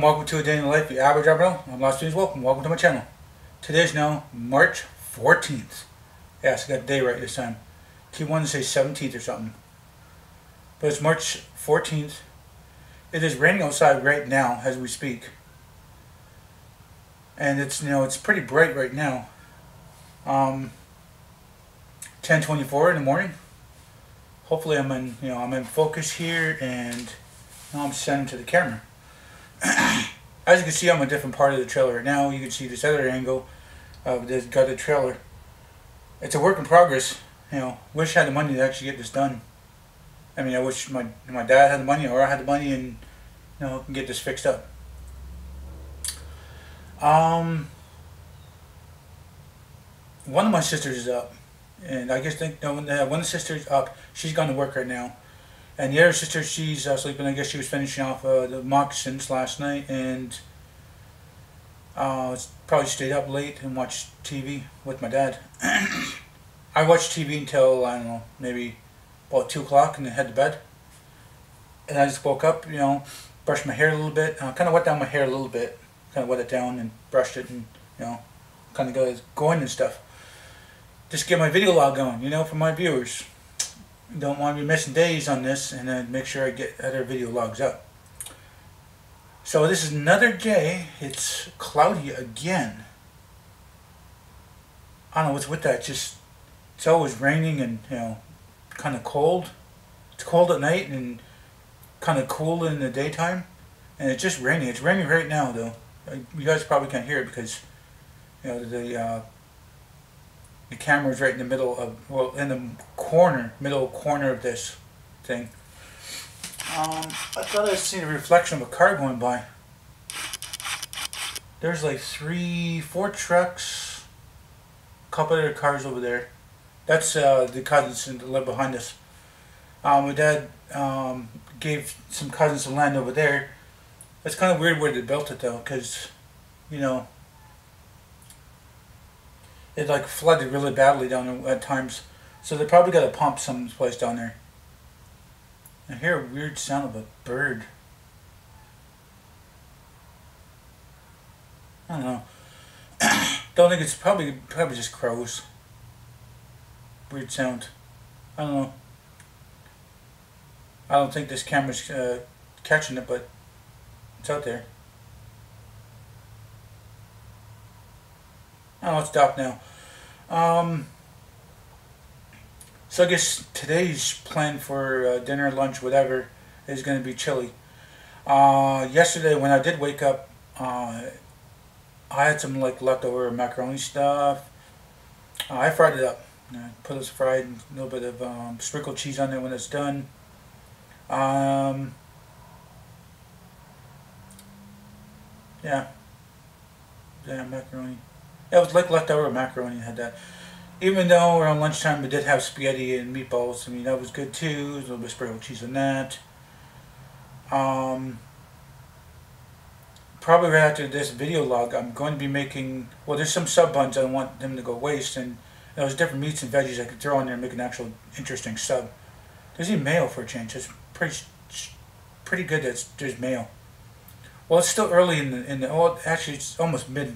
and welcome to A Day in the Life of the Average Aboriginal. I'm lostPhoenixWolf and welcome to my channel. Today is now March 14th. Yes, I got the day right this time. Keep wanting to say 17th or something. But it's March 14th. It is raining outside right now as we speak. And it's, it's pretty bright right now. 10:24 in the morning. Hopefully I'm in focus here, and now I'm sending to the camera. As you can see, I'm in a different part of the trailer right now. You can see this other angle of this gutted trailer. It's a work in progress. Wish I had the money to actually get this done. I mean, I wish my dad had the money, or I had the money, and can get this fixed up. One of my sisters is up, and I guess one of the sisters up. She's gone to work right now. And the other sister, she's sleeping. I guess she was finishing off the moccasins last night, and probably stayed up late and watched TV with my dad. I watched TV until, I don't know, maybe about 2 o'clock, and then head to bed. And I just woke up, brushed my hair a little bit, kind of wet down my hair a little bit, kind of wet it down and brushed it, and kind of got it going and stuff. Just get my video log going, for my viewers. Don't want to be missing days on this, and then make sure I get other video logs up. So this is another day. It's cloudy again. I don't know what's with that. It's always raining and kind of cold. It's cold at night and kind of cool in the daytime, and it's just raining. It's raining right now though. You guys probably can't hear it because the camera's right in the middle of, in the middle corner of this thing. I thought I seen a reflection of a car going by. There's like 3-4 trucks, a couple other cars over there. That's the cousins that live behind us. My dad gave some cousins some land over there. It's kind of weird where they built it though, because it like flooded really badly down there at times, so they probably got a pump someplace down there. I hear a weird sound of a bird. I don't know. Don't think it's probably just crows. Weird sound. I don't know. I don't think this camera's catching it, but it's out there. Oh, it's stopped now. So I guess today's plan for dinner, lunch, whatever, is going to be chili. Yesterday when I did wake up, I had some leftover macaroni stuff. I fried it up. Put it fried, a little bit of sprinkled cheese on there when it's done. Yeah, macaroni. It was like leftover macaroni. Had that. Even though around lunchtime we did have spaghetti and meatballs. I mean, that was good too. A little bit of sprinkled cheese on that. Probably right after this video log, I'm going to be making, there's some sub buns I don't want them to go waste, and there's different meats and veggies I could throw in there and make an actual interesting sub. There's even mayo for a change. It's pretty good that there's mayo. Well, it's still early actually it's almost mid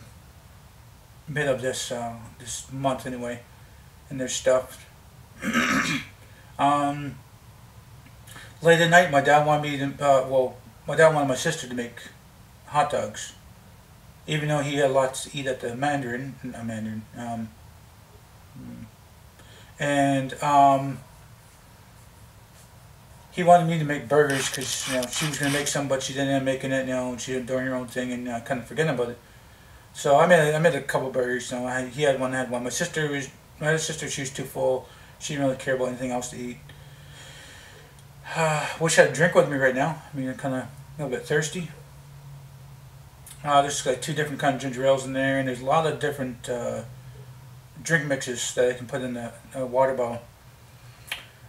of this this month anyway, and there's stuff. Late at night, my dad wanted me to my dad wanted my sister to make hot dogs, even though he had lots to eat at the he wanted me to make burgers because she was going to make some, but she didn't end up making it. And she was doing her own thing and kind of forgetting about it. So I made a couple burgers. He had one, I had one. My other sister, she was too full. She didn't really care about anything else to eat. Wish I had a drink with me right now. I mean, I'm kind of a little bit thirsty. There's like 2 different kinds of ginger ales in there, and there's a lot of different drink mixes that I can put in the water bottle.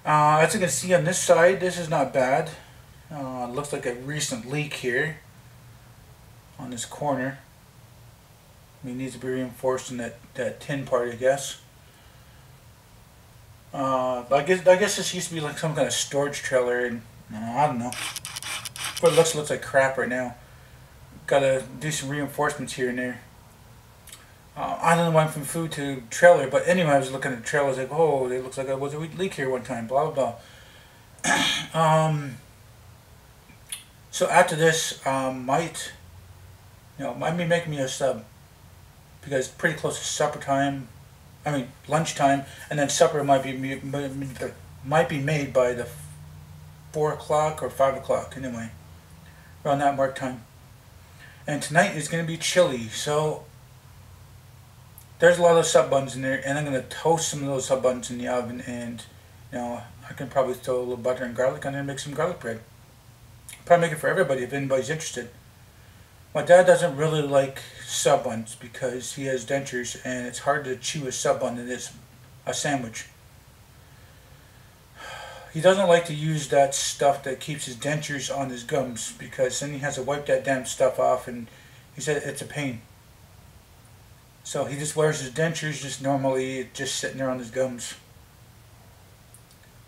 As you can see on this side, this is not bad. It looks like a recent leak here on this corner. It needs to be reinforced in that tin part, I guess. I guess this used to be like some kind of storage trailer, and I don't know. But it looks like crap right now. gotta do some reinforcements here and there. I don't know, went from food to trailer, but anyway, I was looking at the trailer. I was like, oh, it looks like there was a leak here one time. Blah blah blah. So after this, might be making me a sub, because it's pretty close to supper time. I mean lunchtime, and then supper might be made by the 4 o'clock or 5 o'clock anyway, around that mark time. And tonight is going to be chili, so there's a lot of sub buns in there, and I'm going to toast some of those sub buns in the oven, and I can probably throw a little butter and garlic on there and make some garlic bread. Probably make it for everybody if anybody's interested. My dad doesn't really like sub buns because he has dentures, and it's hard to chew a sub bun than it is a sandwich. He doesn't like to use that stuff that keeps his dentures on his gums, because then he has to wipe that damn stuff off, and he said it's a pain. So he just wears his dentures just normally, just sitting there on his gums.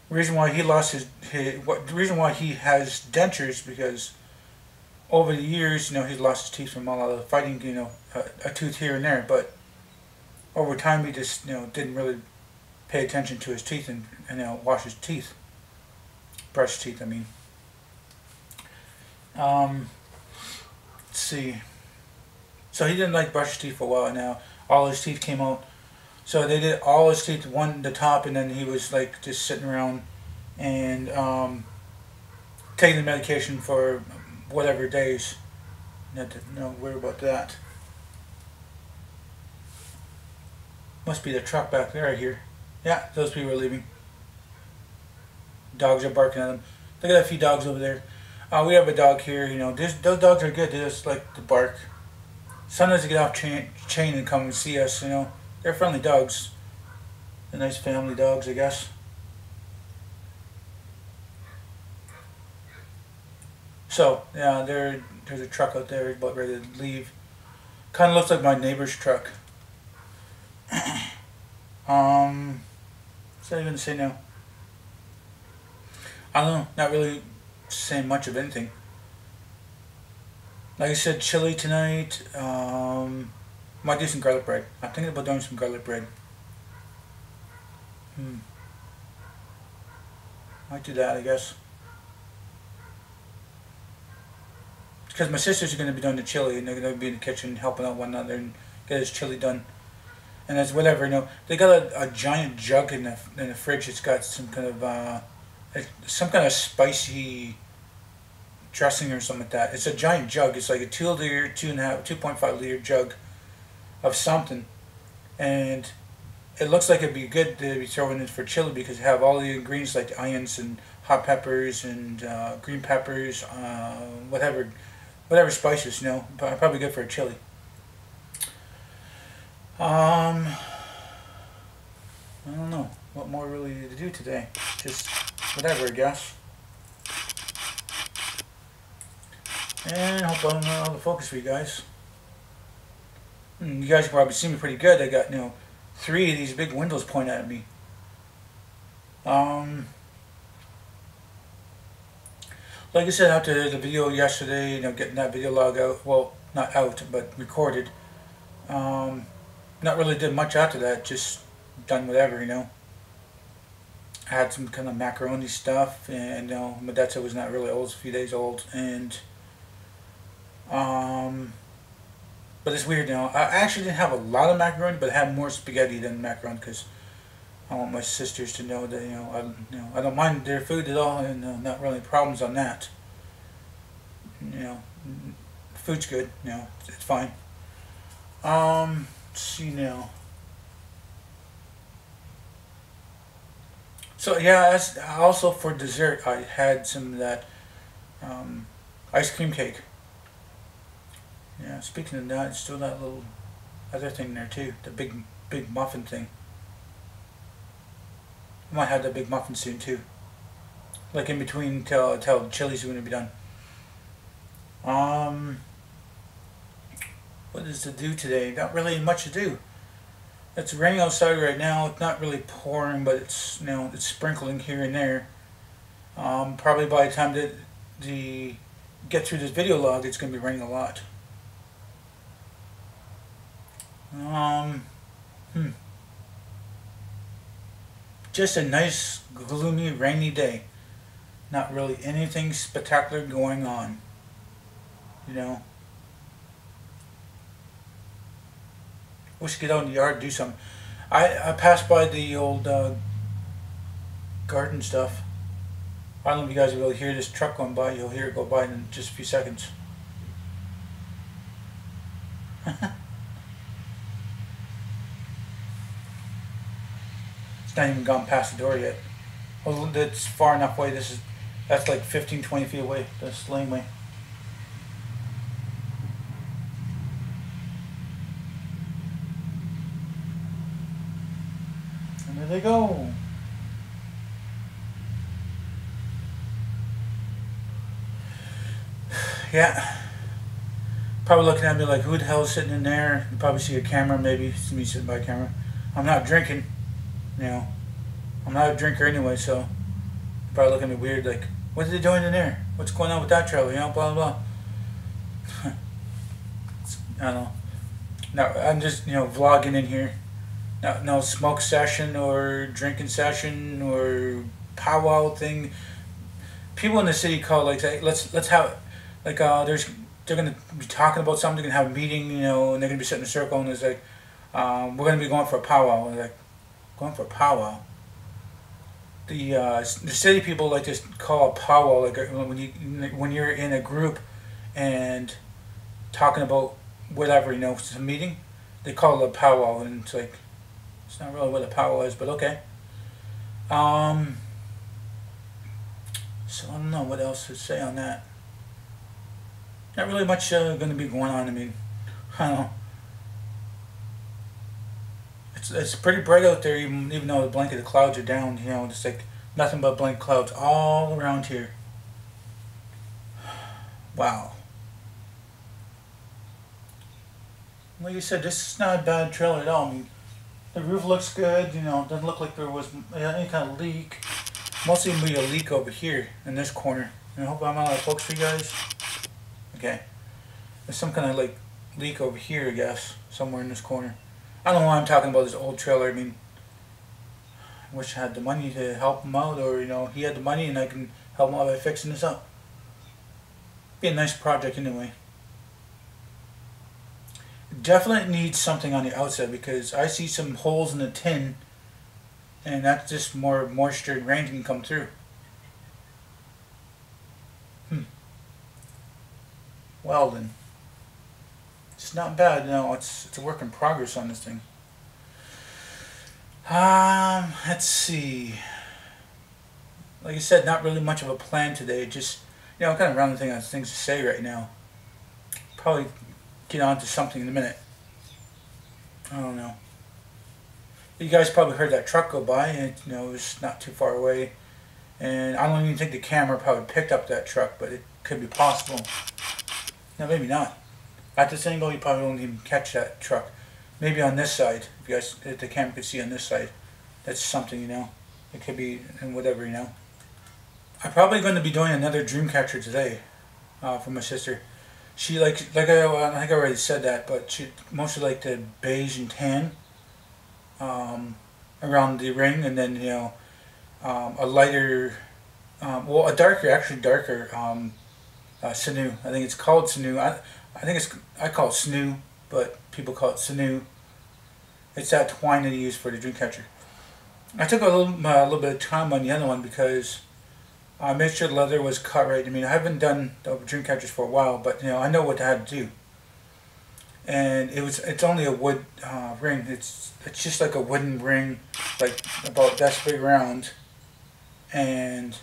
The reason why he lost the reason why he has dentures, because over the years, he's lost his teeth from a lot of fighting, a tooth here and there, but over time he just, didn't really pay attention to his teeth and wash his teeth. Brush his teeth, I mean. Let's see. So he didn't like brush his teeth for a while now. All his teeth came out. So they did all his teeth, the top, and then he was like just sitting around and taking the medication for whatever days. Not worry about that. Must be the truck back there, I hear. Yeah, those people are leaving. Dogs are barking at them. Look at that few dogs over there. We have a dog here, those dogs are good. They just like to bark. Sometimes they get off chain and come and see us, They're friendly dogs. They're nice family dogs, I guess. So, yeah, there's a truck out there about ready to leave. Kind of looks like my neighbor's truck. What's I going to say now? I don't know, not really saying much of anything. Like I said, chili tonight. Might do some garlic bread. I'm thinking about doing some garlic bread. Might do that, I guess. Because my sisters are going to be doing the chili, and they're going to be in the kitchen helping out one another and get his chili done. And that's whatever, They got a giant jug in the fridge. It's got some kind of spicy dressing or something like that. It's a giant jug. It's like a 2.5 liter jug of something, and it looks like it'd be good to be throwing in for chili, because you have all the ingredients like onions and hot peppers and green peppers, whatever spices, probably good for a chili. I don't know what more really to do today. Just whatever, I guess. And I hope I'm able to focus for you guys. You guys can probably see me pretty good. I got 3 of these big windows pointing at me. Like I said, after the video yesterday, getting that video log out, well, not out, but recorded. Not really did much after that, just done whatever, I had some kind of macaroni stuff, and my dad said it was not really old, it's a few days old, and but it's weird, I actually didn't have a lot of macaroni, but I had more spaghetti than macaroni, because I want my sisters to know that I don't mind their food at all, and not really problems on that. Food's good, it's fine. Let's see now. So yeah, also for dessert, I had some of that ice cream cake. Yeah, speaking of that, it's still that little other thing there too, the big muffin thing. I might have the big muffin soon too, like in between till the chili's going to be done. What is to do today? Not really much to do. It's raining outside right now. It's not really pouring, but it's it's sprinkling here and there. Probably by the time that get through this video log, it's going to be raining a lot. Um, hmm. Just a nice, gloomy, rainy day. Not really anything spectacular going on. You know, we should get out in the yard and do something. I passed by the old garden stuff. I don't know if you guys will really hear this truck going by. You'll hear it go by in just a few seconds. It's not even gone past the door yet. Well, that's far enough away. That's like 15, 20 feet away. This laneway. And there they go. Yeah. Probably looking at me like, who the hell's sitting in there? You probably see a camera, maybe. It's me sitting by a camera. I'm not drinking. You know, I'm not a drinker anyway, so you're probably looking at me weird, like, what are they doing in there? What's going on with that trailer? You know, blah, blah, blah. I don't know. No, I'm just, vlogging in here. No smoke session or drinking session or powwow thing. People in the city call, like, say, let's have, like, they're gonna be talking about something, they're gonna have a meeting, and they're gonna be sitting in a circle, and it's like, we're gonna be going for a powwow. And they're like, going for a powwow? The city people like to call a powwow like when you're in a group and talking about whatever, it's a meeting. They call it a powwow, and it's like, it's not really what a powwow is, but okay. So I don't know what else to say on that. Not really much going to be going on. I mean, I don't know. It's pretty bright out there, even though the blanket of clouds are down. It's like nothing but blanket clouds all around here. Wow. Like you said, this is not a bad trailer at all. I mean, the roof looks good. Doesn't look like there was any kind of leak. Mostly be a leak over here in this corner. And I hope I'm not out of focus for you guys. Okay. There's some kind of like leak over here, I guess, somewhere in this corner. I don't know why I'm talking about this old trailer. I mean, I wish I had the money to help him out, or he had the money and I can help him out by fixing this up. Be a nice project anyway. Definitely needs something on the outside because I see some holes in the tin, and that's just more moisture and rain can come through. Well then, it's not bad. It's a work in progress on this thing. Let's see. Like I said, not really much of a plan today. Just I'm kind of running out of things to say right now. Probably get on to something in a minute. I don't know. You guys probably heard that truck go by, and it was not too far away. And I don't even think the camera probably picked up that truck, but it could be possible. No, maybe not. At this angle, you probably won't even catch that truck. Maybe on this side, if the camera could see on this side. That's something, It could be, and whatever, I'm probably going to be doing another dream catcher today, for my sister. She I think I already said that, but she mostly liked the beige and tan, around the ring, and then a lighter, a darker, sinew. I think it's called sinew. I call it sinew, but people call it sinew. It's that twine that you use for the dream catcher. I took a little bit of time on the other one because I made sure the leather was cut right. I mean, I haven't done the dream catchers for a while, but I know what I had to do. And it's only a wood ring. It's just like a wooden ring, like about that big around, and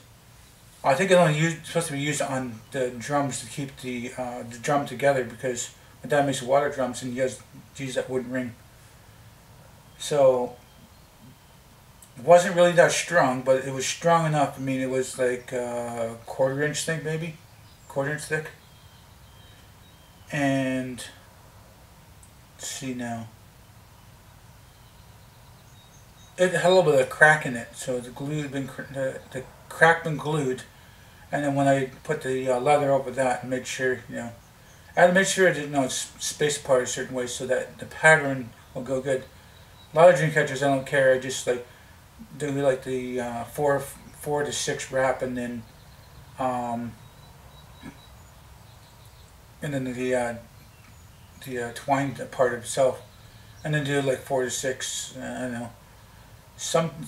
I think it's only supposed to be used on the drums to keep the drum together, because my dad makes water drums and he has to use that wooden ring. So it wasn't really that strong, but it was strong enough. I mean, it was like a quarter-inch thick, maybe, quarter-inch thick. And let's see now. It had a little bit of a crack in it, so the crack been glued. And then when I put the leather over that and made sure, I had to make sure that it's spaced apart a certain way so that the pattern will go good. A lot of dream catchers, I don't care. I just like do like the 4 to 6 wrap, and then the twine part of itself, and then do like 4 to 6. I don't know.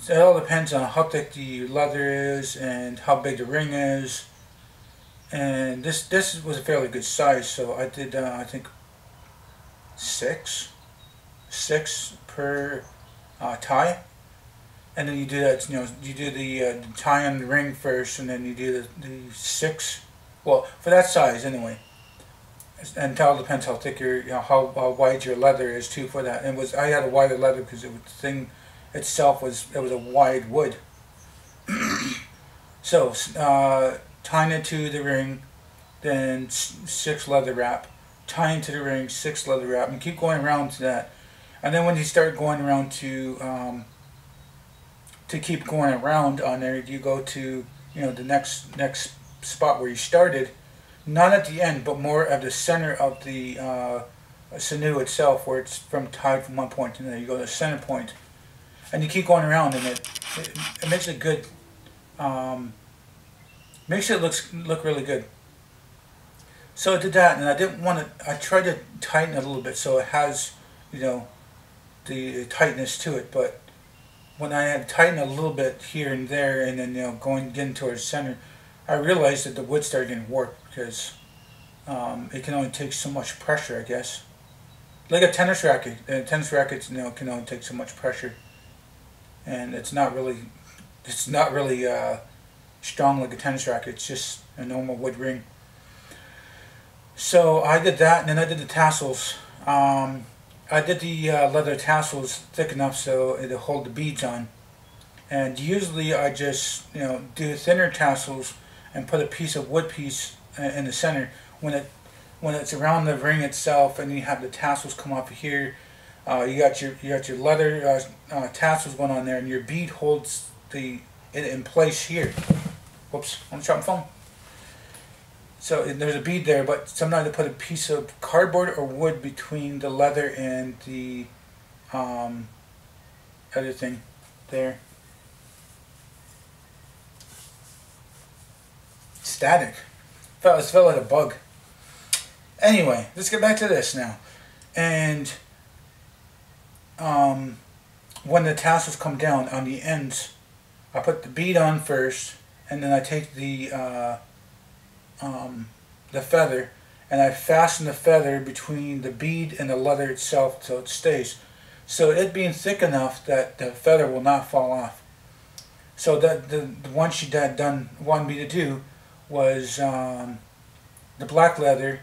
It all depends on how thick the leather is and how big the ring is. And this was a fairly good size, so I did I think 6 per tie, and then you do that. You do the tie on the ring first, and then you do the 6. Well, for that size anyway. And it all depends how thick how wide your leather is too for that. And I had a wider leather because the thing itself was a wide wood. So tying it to the ring, then 6 leather wrap, tying to the ring, 6 leather wrap, and keep going around to that. And then when you start going around to keep going around on there, you go to the next spot where you started, not at the end, but more at the center of the sinew itself, where it's tied from one point to another. You go to the center point, and you keep going around, and it makes it good. Makes it look really good. So I did that, and I didn't want to. I tried to tighten it a little bit so it has, the tightness to it. But when I had tightened a little bit here and there, and then getting towards the center, I realized that the wood started getting warped because it can only take so much pressure, I guess. Like a tennis racket. Tennis rackets, can only take so much pressure, and it's not really strong like a tennis racket. It's just a normal wood ring. So I did that, and then I did the tassels. I did the leather tassels thick enough so it'll hold the beads on. And usually I just do thinner tassels and put a piece of wood piece in the center. When it's around the ring itself, and you have the tassels come off of here, you got your leather tassels going on there, and your bead holds it in place here. Whoops, I'm dropping phone. So there's a bead there, but sometimes I put a piece of cardboard or wood between the leather and the other thing there. Static. It felt like a bug. Anyway, let's get back to this now. And when the tassels come down on the ends, I put the bead on first, and then I take the feather, and I fasten the feather between the bead and the leather itself so it stays. So it being thick enough that the feather will not fall off. So that the one she wanted me to do was the black leather,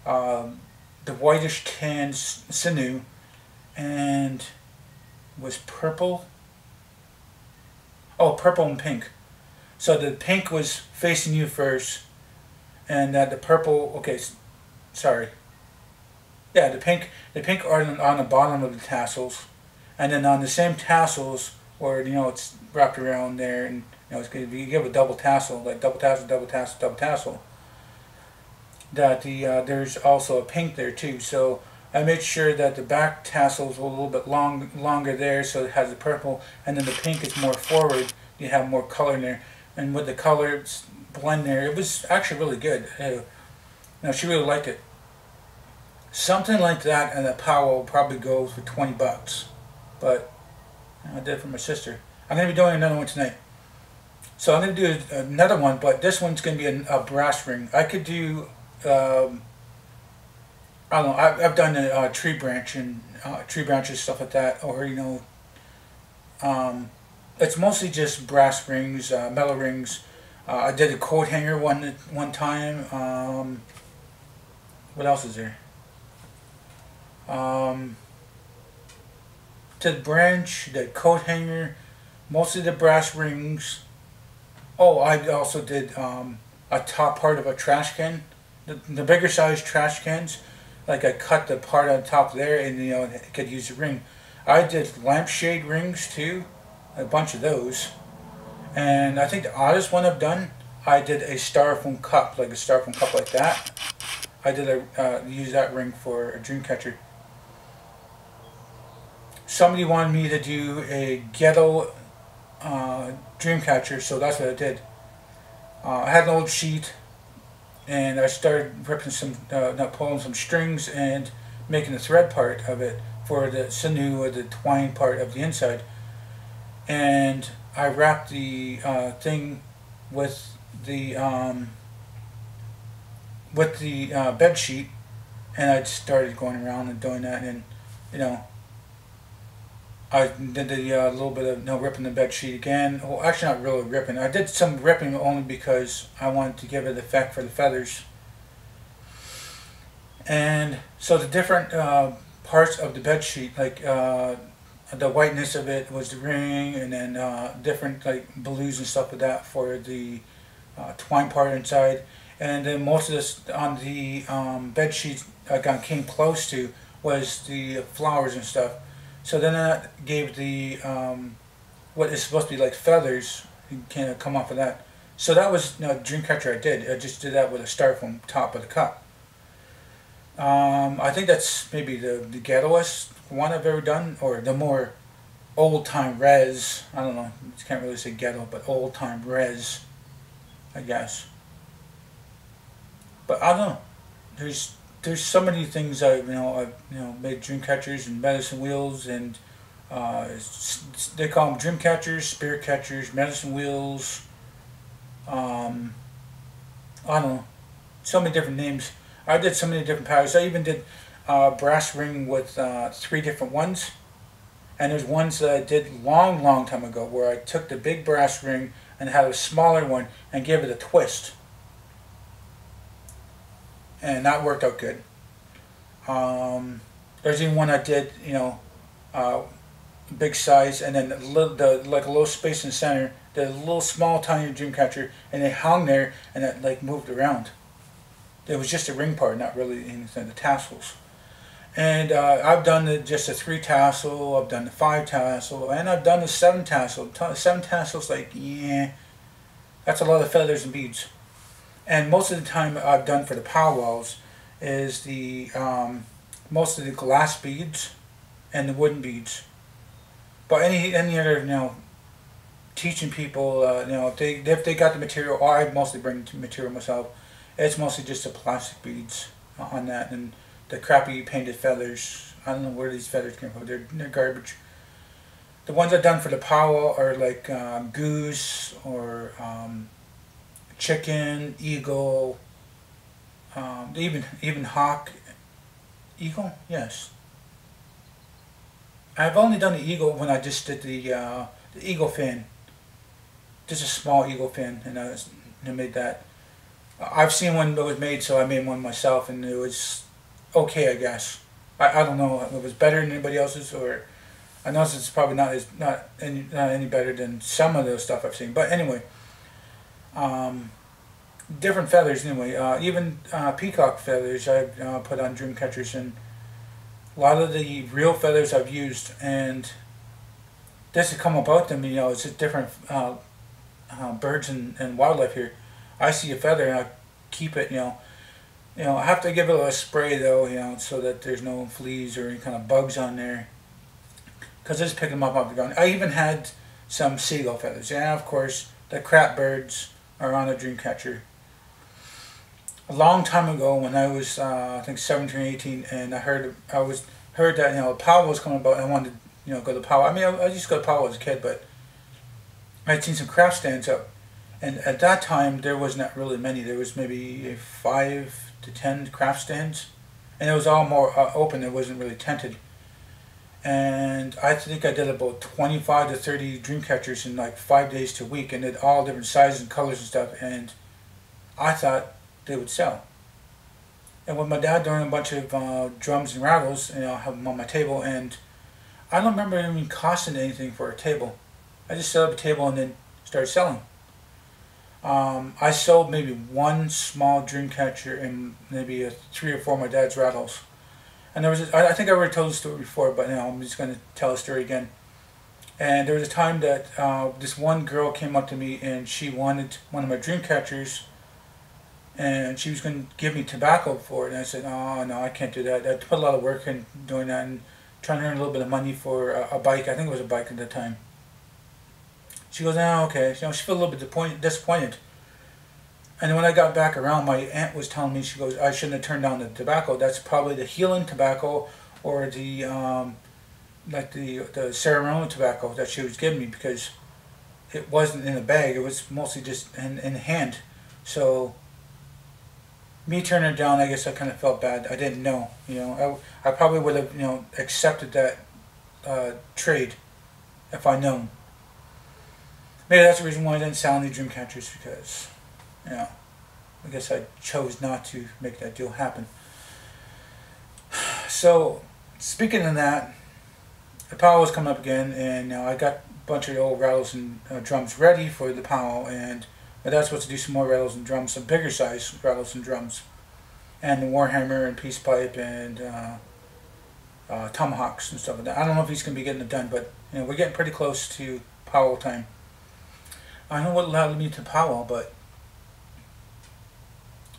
the whitish tan sinew, and was purple. Oh, purple and pink. So the pink was facing you first, and the purple. Okay, sorry. Yeah, the pink are on the bottom of the tassels, and then on the same tassels where it's wrapped around there, and it's going to be, you give a double tassel, like double tassel, double tassel, double tassel. That there's also a pink there too. So I made sure that the back tassels were a little bit longer there, so it has the purple, and then the pink is more forward. You have more color in there, and with the colors blend there, it was actually really good. She really liked it. Something like that, and a Powell probably goes for $20, but I did it for my sister. I'm going to be doing another one tonight. So I'm going to do another one, but this one's going to be a brass ring. I could do, I don't know, I've done a tree branch and tree branches, stuff like that, or it's mostly just brass rings, metal rings. I did a coat hanger one time. What else is there? To the branch, the coat hanger, mostly the brass rings. Oh, I also did a top part of a trash can. The bigger size trash cans, like I cut the part on top there, and it could use a ring. I did lampshade rings too, a bunch of those. And I think the oddest one I've done, I did a styrofoam cup, like a styrofoam cup like that. I did use that ring for a dream catcher. Somebody wanted me to do a ghetto dream catcher, so that's what I did. I had an old sheet, and I started ripping some, pulling some strings and making the thread part of it for the sinew or the twine part of the inside. And I wrapped the thing with the bed sheet, and I started going around and doing that, and I did a little bit of ripping the bed sheet again. Well, actually, not really ripping. I did some ripping only because I wanted to give it effect for the feathers. And so the different parts of the bed sheet, like the whiteness of it was the ring, and then different like blues and stuff like that for the twine part inside. And then most of this on the bed sheet I came close to was the flowers and stuff. So then that gave the what is supposed to be like feathers kind of come off of that. So that was dream catcher I did. I just did that with a styrofoam top of the cup. I think that's maybe the ghettoest one I've ever done, or the more old time res. I don't know. You can't really say ghetto, but old time res, I guess. But I don't know. There's so many things I've made dream catchers and medicine wheels, and they call them dream catchers, spirit catchers, medicine wheels. I don't know. So many different names. I did so many different patterns. I even did brass ring with 3 different ones. And there's ones that I did long time ago where I took the big brass ring and had a smaller one and gave it a twist. And that worked out good. There's even one I did, big size, and then like a little space in the center, the little small tiny dream catcher, and it hung there and it like moved around. It was just a ring part, not really anything, the tassels. And I've done just a 3 tassel, I've done the 5 tassel, and I've done the 7 tassel. 7 tassels, like, yeah, that's a lot of feathers and beads. And most of the time I've done for the powwows is the most of the glass beads and the wooden beads. But any other teaching people if they got the material, or I mostly bring the material myself, it's mostly just the plastic beads on that, and the crappy painted feathers. I don't know where these feathers came from. They're garbage. The ones I've done for the powwow are like goose or chicken, eagle, even hawk, eagle. Yes. I've only done the eagle when I just did the eagle fin, just a small eagle fin, and I made that. I've seen one that was made, so I made one myself, and it was okay, I guess. I don't know if it was better than anybody else's, or I know it's probably not any better than some of the stuff I've seen. But anyway, different feathers anyway. Even peacock feathers I've put on dream catchers, and a lot of the real feathers I've used, and this has come about them. It's just different birds and wildlife here. I see a feather and I keep it. I have to give it a spray though, so that there's no fleas or any kind of bugs on there, because I just pick them up off the ground. I even had some seagull feathers, and of course the crap birds are on a dream catcher. A long time ago, when I was I think 17 or 18, and I heard that powwow was coming about, and I wanted to go to powwow. I mean, I used to go to powwow as a kid, but I had seen some craft stands up, and at that time there was not really many. There was maybe 5 to 10 craft stands, and it was all more open. It wasn't really tented. And I think I did about 25 to 30 dream catchers in like 5 days to a week, and did all different sizes and colors and stuff. And I thought they would sell. And with my dad doing a bunch of drums and rattles, I have them on my table, and I don't remember it even costing anything for a table. I just set up a table and then started selling. I sold maybe 1 small dream catcher and maybe 3 or 4 of my dad's rattles. And there was I think I already told the story before, but I'm just going to tell the story again. And there was a time that this one girl came up to me, and she wanted one of my dream catchers, and she was going to give me tobacco for it. And I said, oh no, I can't do that. I put a lot of work in doing that and trying to earn a little bit of money for a bike. I think it was a bike at the time. She goes, oh, okay. You know, she felt a little bit disappointed. And when I got back around, my aunt was telling me, she goes, I shouldn't have turned down the tobacco. That's probably the healing tobacco, or the like the ceremonial tobacco that she was giving me, because it wasn't in a bag. It was mostly just in hand. So me turning it down, I guess I kind of felt bad. I didn't know, you know. I probably would have, you know, accepted that trade if I known. Maybe that's the reason why I didn't sell any dream catchers, because, you know, I guess I chose not to make that deal happen. So, speaking of that, the powwow was coming up again, and I got a bunch of old rattles and drums ready for the powwow, and my dad's supposed to do some more rattles and drums, some bigger size rattles and drums, and the warhammer and peace pipe and tomahawks and stuff like that. I don't know if he's going to be getting it done, but you know, we're getting pretty close to powwow time. I don't know what led me to powwow, but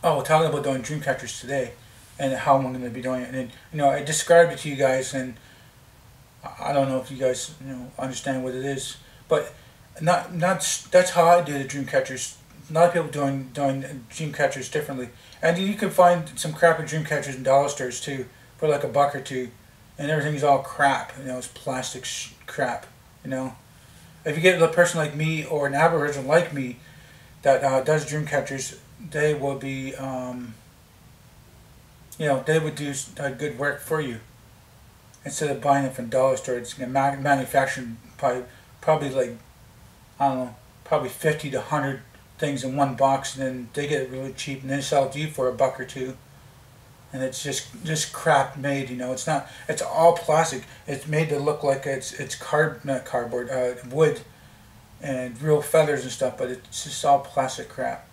we're talking about doing dream catchers today and how I'm going to be doing it. And you know, I described it to you guys, and I don't know if you guys, you know, understand what it is, but that's how I do the dream catchers. A lot of people doing dream catchers differently, and you can find some crappy dream catchers in dollar stores too for like $1 or $2, and everything's all crap. You know, it's plastic crap. You know, if you get a person like me or an Aboriginal like me that does dream catchers, they will be, you know, they would do good work for you. Instead of buying it from dollar store, it's manufactured probably like, I don't know, probably 50 to 100 things in one box, and then they get it really cheap, and then sell it to you for $1 or $2. And it's just crap made, you know. It's not. It's all plastic. It's made to look like it's not cardboard, wood, and real feathers and stuff, but it's just all plastic crap.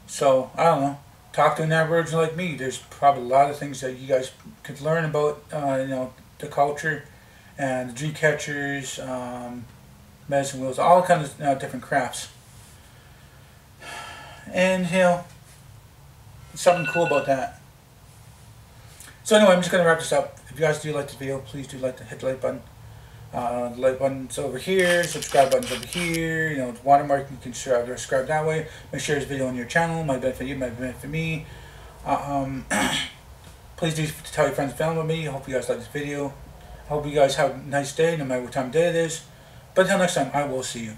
So I don't know. Talk to an Aboriginal like me. There's probably a lot of things that you guys could learn about, you know, the culture and the dream catchers, medicine wheels, all kinds of different crafts. And you know, something cool about that. So anyway, I'm just going to wrap this up. If you guys do like this video, please do hit the like button. The like button's over here, subscribe button's over here. You know, the watermark, you can subscribe that way. Make sure this video on your channel. Might benefit you, might benefit me. Please do tell your friends and family with me. I hope you guys like this video. I hope you guys have a nice day, no matter what time of day it is. But until next time, I will see you.